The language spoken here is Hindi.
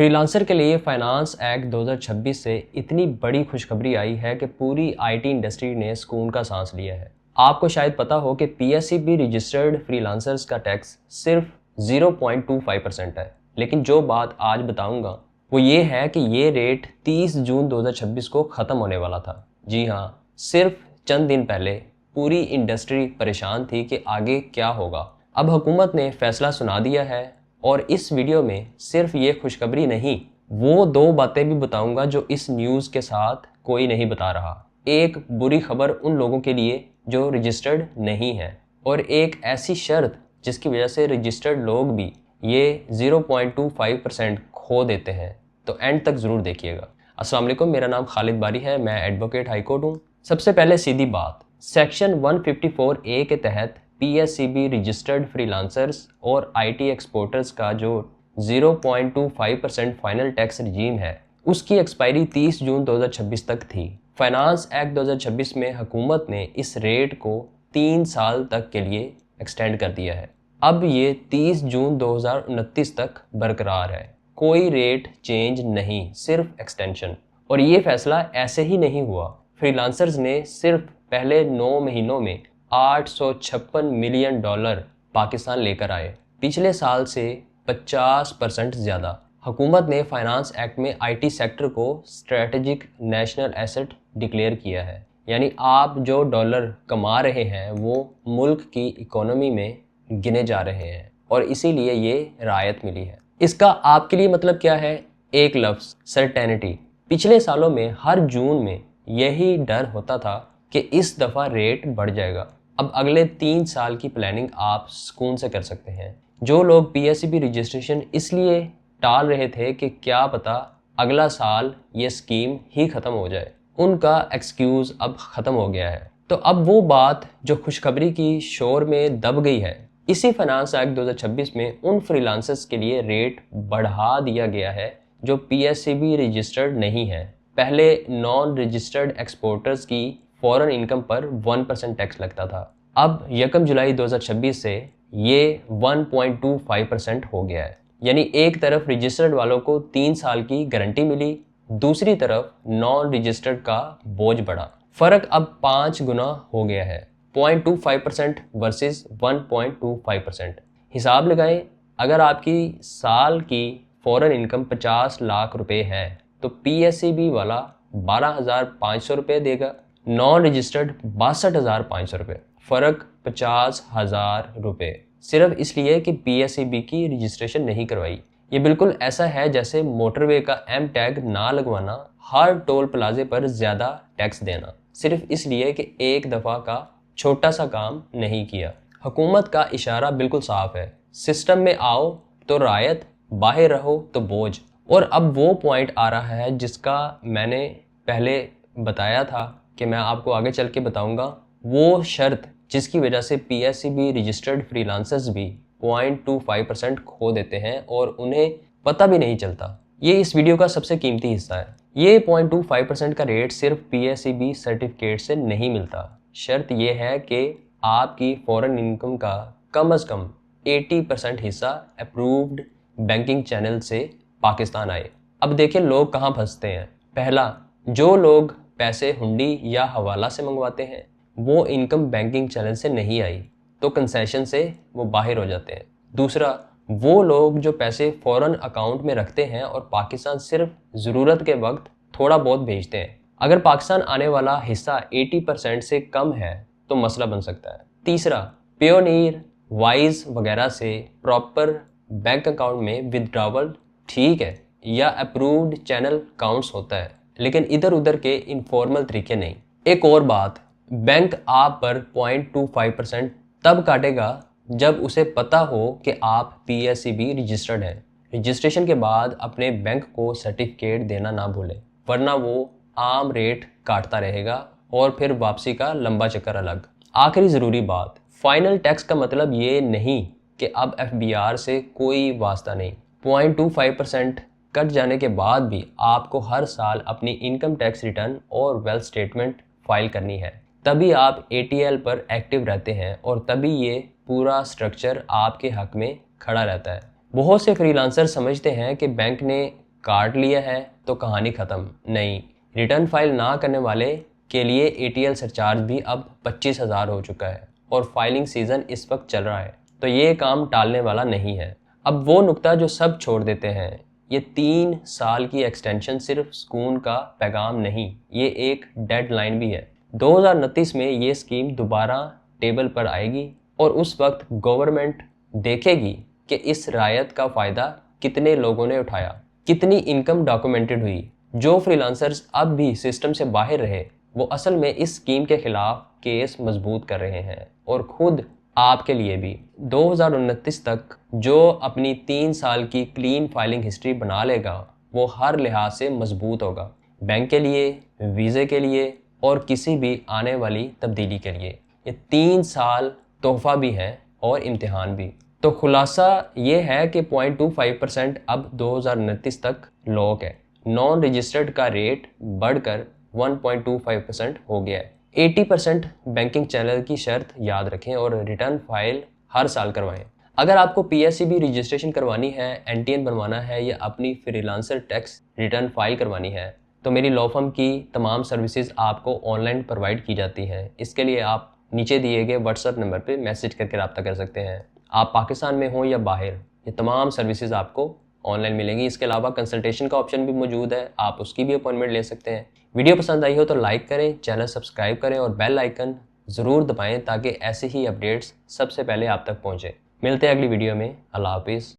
फ्रीलांसर के लिए फाइनेंस एक्ट 2026 से इतनी बड़ी खुशखबरी आई है कि पूरी आईटी इंडस्ट्री ने सुकून का सांस लिया है। आपको शायद पता हो कि पीएसईबी रजिस्टर्ड फ्रीलांसर्स का टैक्स सिर्फ 0.25% है, लेकिन जो बात आज बताऊंगा वो ये है कि ये रेट 30 जून 2026 को ख़त्म होने वाला था। जी हाँ, सिर्फ चंद दिन पहले पूरी इंडस्ट्री परेशान थी कि आगे क्या होगा। अब हुकूमत ने फैसला सुना दिया है और इस वीडियो में सिर्फ ये खुशखबरी नहीं, वो दो बातें भी बताऊंगा जो इस न्यूज़ के साथ कोई नहीं बता रहा। एक बुरी खबर उन लोगों के लिए जो रजिस्टर्ड नहीं है और एक ऐसी शर्त जिसकी वजह से रजिस्टर्ड लोग भी ये 0.25% खो देते हैं। तो एंड तक ज़रूर देखिएगा। अस्सलाम वालेकुम, मेरा नाम खालिद बारी है, मैं एडवोकेट हाई कोर्ट हूँ। सबसे पहले सीधी बात, सेक्शन 154A के तहत पीएसईबी रजिस्टर्ड फ्रीलांसर्स और आईटी एक्सपोर्टर्स का जो 0.25% फाइनल टैक्स रजीम है उसकी एक्सपायरी 30 जून 2026 तक थी। फाइनेंस एक्ट 2026 में हुकूमत ने इस रेट को 3 साल तक के लिए एक्सटेंड कर दिया है। अब ये 30 जून 2029 तक बरकरार है, कोई रेट चेंज नहीं, सिर्फ एक्सटेंशन। और ये फैसला ऐसे ही नहीं हुआ। फ्रीलांसर्स ने सिर्फ पहले 9 महीनों में $856 मिलियन पाकिस्तान लेकर आए, पिछले साल से 50% ज़्यादा। हुकूमत ने फाइनेंस एक्ट में आईटी सेक्टर को स्ट्रेटेजिक नेशनल एसेट डिक्लेयर किया है, यानी आप जो डॉलर कमा रहे हैं वो मुल्क की इकोनॉमी में गिने जा रहे हैं और इसीलिए ये रायत मिली है। इसका आपके लिए मतलब क्या है? एक लफ्ज़, सर्टेनिटी। पिछले सालों में हर जून में यही डर होता था कि इस दफ़ा रेट बढ़ जाएगा। अब अगले 3 साल की प्लानिंग आप सुकून से कर सकते हैं। जो लोग पीएसईबी रजिस्ट्रेशन इसलिए टाल रहे थे कि क्या पता अगला साल ये स्कीम ही ख़त्म हो जाए, उनका एक्सक्यूज़ अब ख़त्म हो गया है। तो अब वो बात जो खुशखबरी की शोर में दब गई है, इसी फाइनेंस एक्ट 2026 में उन फ्रीलांसर्स के लिए रेट बढ़ा दिया गया है जो पीएसईबी रजिस्टर्ड नहीं है। पहले नॉन रजिस्टर्ड एक्सपोर्टर्स की फॉरेन इनकम पर 1% टैक्स लगता था। अब 1 जुलाई 2026 से ये 1.25% हो गया है। यानी एक तरफ रजिस्टर्ड वालों को 3 साल की गारंटी मिली, दूसरी तरफ नॉन रजिस्टर्ड का बोझ बढ़ा। फ़र्क अब 5 गुना हो गया है, 0.25% वर्सेस 1.25%। हिसाब लगाएं, अगर आपकी साल की फॉरेन इनकम 50 लाख रुपए है तो पीएसईबी वाला 12,500 रुपये देगा, नॉन रजिस्टर्ड 62,500 रुपये। फ़र्क 50,000 रुपये, सिर्फ इसलिए कि पीएसईबी की रजिस्ट्रेशन नहीं करवाई। ये बिल्कुल ऐसा है जैसे मोटरवे का एम टैग ना लगवाना, हर टोल प्लाजे पर ज़्यादा टैक्स देना, सिर्फ इसलिए कि एक दफ़ा का छोटा सा काम नहीं किया। हुकूमत का इशारा बिल्कुल साफ है, सिस्टम में आओ तो रायत, बाहर रहो तो बोझ। और अब वो पॉइंट आ रहा है जिसका मैंने पहले बताया था कि मैं आपको आगे चल के बताऊंगा, वो शर्त जिसकी वजह से पीएसईबी रजिस्टर्ड फ्रीलांसर्स भी 0.25% खो देते हैं और उन्हें पता भी नहीं चलता। ये इस वीडियो का सबसे कीमती हिस्सा है। ये 0.25% का रेट सिर्फ पीएसईबी सर्टिफिकेट से नहीं मिलता। शर्त यह है कि आपकी फॉरेन इनकम का कम से कम 80% हिस्सा अप्रूव्ड बैंकिंग चैनल से पाकिस्तान आए। अब देखिए लोग कहाँ फंसते हैं। पहला, जो लोग पैसे हुंडी या हवाला से मंगवाते हैं वो इनकम बैंकिंग चैनल से नहीं आई तो कंसेशन से वो बाहर हो जाते हैं। दूसरा, वो लोग जो पैसे फॉरेन अकाउंट में रखते हैं और पाकिस्तान सिर्फ ज़रूरत के वक्त थोड़ा बहुत भेजते हैं। अगर पाकिस्तान आने वाला हिस्सा 80% से कम है तो मसला बन सकता है। तीसरा, पियोनीर, वाइज वगैरह से प्रॉपर बैंक अकाउंट में विदड्रॉवल ठीक है या अप्रूव्ड चैनल काउंट्स होता है, लेकिन इधर उधर के इनफॉर्मल तरीके नहीं। एक और बात, बैंक आप पर 0.25% तब काटेगा जब उसे पता हो कि आप पीएसईबी रजिस्टर्ड हैं। रजिस्ट्रेशन के बाद अपने बैंक को सर्टिफिकेट देना ना भूलें, वरना वो आम रेट काटता रहेगा और फिर वापसी का लंबा चक्कर अलग। आखिरी ज़रूरी बात, फाइनल टैक्स का मतलब ये नहीं कि अब एफबीआर से कोई वास्ता नहीं। 0.25% कट जाने के बाद भी आपको हर साल अपनी इनकम टैक्स रिटर्न और वेल्थ स्टेटमेंट फाइल करनी है, तभी आप एटीएल पर एक्टिव रहते हैं और तभी ये पूरा स्ट्रक्चर आपके हक में खड़ा रहता है। बहुत से फ्रीलांसर समझते हैं कि बैंक ने काट लिया है तो कहानी ख़त्म नहीं। रिटर्न फाइल ना करने वाले के लिए ATL सरचार्ज भी अब 25,000 हो चुका है और फाइलिंग सीज़न इस वक्त चल रहा है, तो ये काम टालने वाला नहीं है। अब वो नुक्ता जो सब छोड़ देते हैं, ये 3 साल की एक्सटेंशन सिर्फ सुकून का पैगाम नहीं, ये एक डेडलाइन भी है। 2029 में ये स्कीम दोबारा टेबल पर आएगी और उस वक्त गवर्नमेंट देखेगी कि इस रायत का फ़ायदा कितने लोगों ने उठाया, कितनी इनकम डॉक्यूमेंटेड हुई। जो फ्रीलांसर्स अब भी सिस्टम से बाहर रहे, वो असल में इस स्कीम के खिलाफ केस मजबूत कर रहे हैं और खुद आपके लिए भी। 2029 तक जो अपनी 3 साल की क्लीन फाइलिंग हिस्ट्री बना लेगा, वो हर लिहाज से मजबूत होगा, बैंक के लिए, वीज़े के लिए और किसी भी आने वाली तब्दीली के लिए। ये 3 साल तोहफा भी है और इम्तिहान भी। तो खुलासा ये है कि 0.25% अब 2029 तक लॉक है। नॉन रजिस्टर्ड का रेट बढ़कर 1.25% हो गया है। 80% बैंकिंग चैनल की शर्त याद रखें और रिटर्न फाइल हर साल करवाएं। अगर आपको PSEB रजिस्ट्रेशन करवानी है, NTN बनवाना है या अपनी फ्रीलांसर टैक्स रिटर्न फाइल करवानी है, तो मेरी लॉ फर्म की तमाम सर्विसेज आपको ऑनलाइन प्रोवाइड की जाती हैं। इसके लिए आप नीचे दिए गए WhatsApp नंबर पे मैसेज करके रब्ता कर सकते हैं। आप पाकिस्तान में हो या बाहर, ये तमाम सर्विसेज आपको ऑनलाइन मिलेंगी। इसके अलावा कंसल्टेशन का ऑप्शन भी मौजूद है, आप उसकी भी अपॉइंटमेंट ले सकते हैं। वीडियो पसंद आई हो तो लाइक करें, चैनल सब्सक्राइब करें और बेल आइकन ज़रूर दबाएं ताकि ऐसे ही अपडेट्स सबसे पहले आप तक पहुँचे। मिलते हैं अगली वीडियो में। अल्लाह हाफिज़।